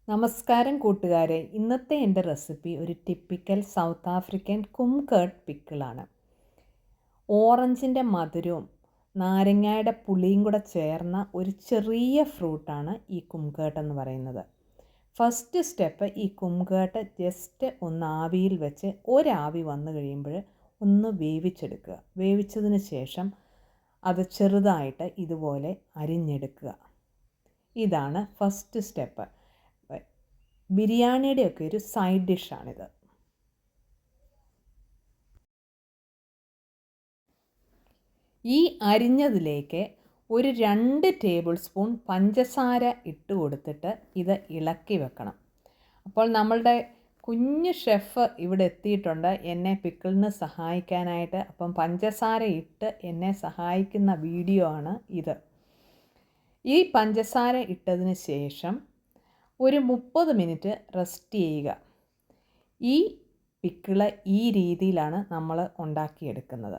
നമസ്കാരം കൂട്ടുകാരെ. ഇന്നത്തെ എൻ്റെ റെസിപ്പി ഒരു ടിപ്പിക്കൽ സൗത്ത് ആഫ്രിക്കൻ കുംകേർട്ട് പിക്കിളാണ്. ഓറഞ്ചിൻ്റെ മധുരവും നാരങ്ങയുടെ പുളിയും കൂടെ ചേർന്ന ഒരു ചെറിയ ഫ്രൂട്ടാണ് ഈ കുംകേർട്ട് എന്ന് പറയുന്നത്. ഫസ്റ്റ് സ്റ്റെപ്പ്, ഈ കുംകേർട്ട് ജസ്റ്റ് ഒന്ന് ആവിയിൽ വെച്ച് ഒരാവി വന്നു കഴിയുമ്പോൾ ഒന്ന് വേവിച്ചെടുക്കുക. വേവിച്ചതിന് ശേഷം അത് ചെറുതായിട്ട് ഇതുപോലെ അരിഞ്ഞെടുക്കുക. ഇതാണ് ഫസ്റ്റ് സ്റ്റെപ്പ്. ബിരിയാണിയുടെയൊക്കെ ഒരു സൈഡ് ഡിഷാണിത്. ഈ അരിഞ്ഞതിലേക്ക് ഒരു 2 ടേബിൾ സ്പൂൺ പഞ്ചസാര ഇട്ട് കൊടുത്തിട്ട് ഇത് ഇളക്കി വെക്കണം. അപ്പോൾ നമ്മളുടെ കുഞ്ഞു ഷെഫ് ഇവിടെ എത്തിയിട്ടുണ്ട് എന്നെ പിക്കിളിന് സഹായിക്കാനായിട്ട്. അപ്പം പഞ്ചസാര ഇട്ട് എന്നെ സഹായിക്കുന്ന വീഡിയോ ആണ് ഇത്. ഈ പഞ്ചസാര ഇട്ടതിന് ശേഷം ഒരു 30 മിനിറ്റ് റെസ്റ്റ് ചെയ്യുക. ഈ പിക്കിള് ഈ രീതിയിലാണ് നമ്മൾ ഉണ്ടാക്കിയെടുക്കുന്നത്.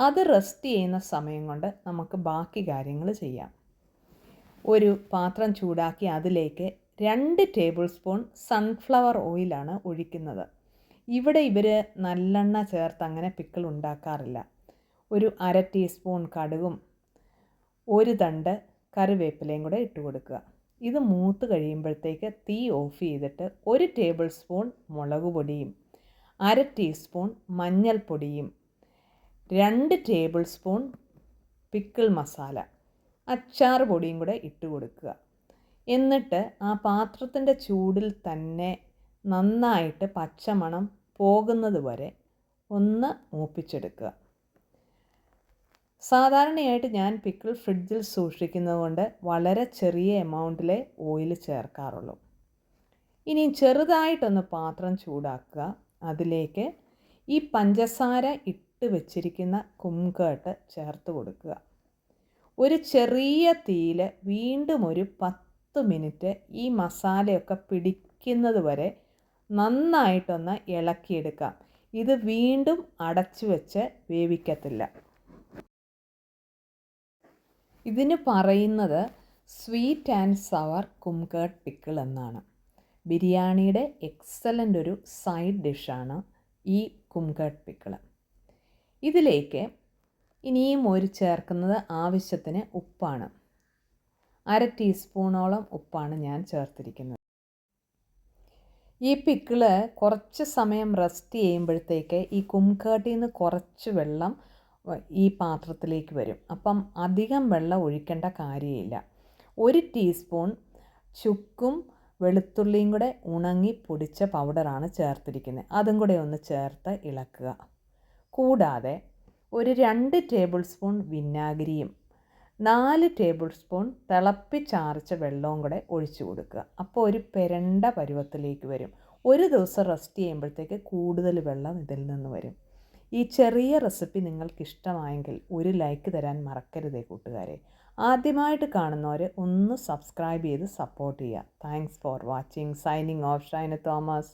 അത് റെസ്റ്റ് ചെയ്യുന്ന സമയം കൊണ്ട് നമുക്ക് ബാക്കി കാര്യങ്ങൾ ചെയ്യാം. ഒരു പാത്രം ചൂടാക്കി അതിലേക്ക് 2 ടേബിൾ സ്പൂൺ സൺഫ്ലവർ ഓയിലാണ് ഒഴിക്കുന്നത്. ഇവിടെ ഇവർ നല്ലെണ്ണ ചേർത്ത് അങ്ങനെ പിക്കിൾ ഉണ്ടാക്കാറില്ല. ഒരു 1/2 ടീസ്പൂൺ കടുകും 1 തണ്ട് കറിവേപ്പിലയും കൂടെ ഇട്ട് കൊടുക്കുക. ഇത് മൂത്ത് കഴിയുമ്പോഴത്തേക്ക് തീ ഓഫ് ചെയ്തിട്ട് 1 ടേബിൾ സ്പൂൺ മുളക് പൊടിയും 1/2 ടീസ്പൂൺ മഞ്ഞൾപ്പൊടിയും 2 ടേബിൾ സ്പൂൺ പിക്കിൾ മസാല, അച്ചാർ പൊടിയും കൂടെ ഇട്ട് കൊടുക്കുക. എന്നിട്ട് ആ പാത്രത്തിൻ്റെ ചൂടിൽ തന്നെ നന്നായിട്ട് പച്ചമണം പോകുന്നത് വരെ ഒന്ന് മൂപ്പിച്ചെടുക്കുക. സാധാരണയായിട്ട് ഞാൻ പിക്കിൾ ഫ്രിഡ്ജിൽ സൂക്ഷിക്കുന്നത് കൊണ്ട് വളരെ ചെറിയ എമൗണ്ടിലെ ഓയിൽ ചേർക്കാറുള്ളൂ. ഇനി ചെറുതായിട്ടൊന്ന് പാത്രം ചൂടാക്കുക. അതിലേക്ക് ഈ പഞ്ചസാര ഇട്ട് വെച്ചിരിക്കുന്ന കുംകേർട്ട് ചേർത്ത് കൊടുക്കുക. ഒരു ചെറിയ തീയിൽ വീണ്ടും ഒരു 10 മിനിറ്റ് ഈ മസാലയൊക്കെ പിടിക്കുന്നത് വരെ നന്നായിട്ടൊന്ന് ഇളക്കിയെടുക്കാം. ഇത് വീണ്ടും അടച്ചു വെച്ച് വേവിക്കത്തില്ല. ഇതിന് പറയുന്നത് സ്വീറ്റ് ആൻഡ് സവർ കുംകേർട്ട് പിക്കിൾ എന്നാണ്. ബിരിയാണിയുടെ എക്സലൻ്റ് ഒരു സൈഡ് ഡിഷാണ് ഈ കുംകേർട്ട് പിക്കിൾ. ഇതിലേക്ക് ഇനിയും ചേർക്കുന്നത് ആവശ്യത്തിന് ഉപ്പാണ്. 1/2 ടീസ്പൂണോളം ഉപ്പാണ് ഞാൻ ചേർത്തിരിക്കുന്നത്. ഈ പിക്കിള് കുറച്ച് സമയം റെസ്റ്റ് ചെയ്യുമ്പോഴത്തേക്ക് ഈ കുംകേർട്ടിൽ നിന്ന് കുറച്ച് വെള്ളം ഈ പാത്രത്തിലേക്ക് വരും. അപ്പം അധികം വെള്ളം ഒഴിക്കേണ്ട കാര്യമില്ല. 1 ടീസ്പൂൺ ചുക്കും വെളുത്തുള്ളിയും കൂടെ ഉണങ്ങി പൊടിച്ച പൗഡറാണ് ചേർത്തിരിക്കുന്നത്. അതും കൂടെ ഒന്ന് ചേർത്ത് ഇളക്കുക. കൂടാതെ ഒരു 2 ടേബിൾ സ്പൂൺ വിനാഗിരിയും 4 ടേബിൾ സ്പൂൺ തിളപ്പിച്ചാറിച്ച വെള്ളവും കൂടെ ഒഴിച്ചു കൊടുക്കുക. അപ്പോൾ ഒരു പെരണ്ട പരുവത്തിലേക്ക് വരും. ഒരു ദിവസം റെസ്റ്റ് ചെയ്യുമ്പോഴത്തേക്ക് കൂടുതൽ വെള്ളം ഇതിൽ നിന്ന് വരും. ഈ ചെറിയ റെസിപ്പി നിങ്ങൾക്ക് ഇഷ്ടമായെങ്കിൽ ഒരു ലൈക്ക് തരാൻ മറക്കരുതേ കൂട്ടുകാരെ. ആദ്യമായിട്ട് കാണുന്നവർ ഒന്ന് സബ്സ്ക്രൈബ് ചെയ്ത് സപ്പോർട്ട് ചെയ്യുക. Thanks for watching. Signing off, Shaina Thomas.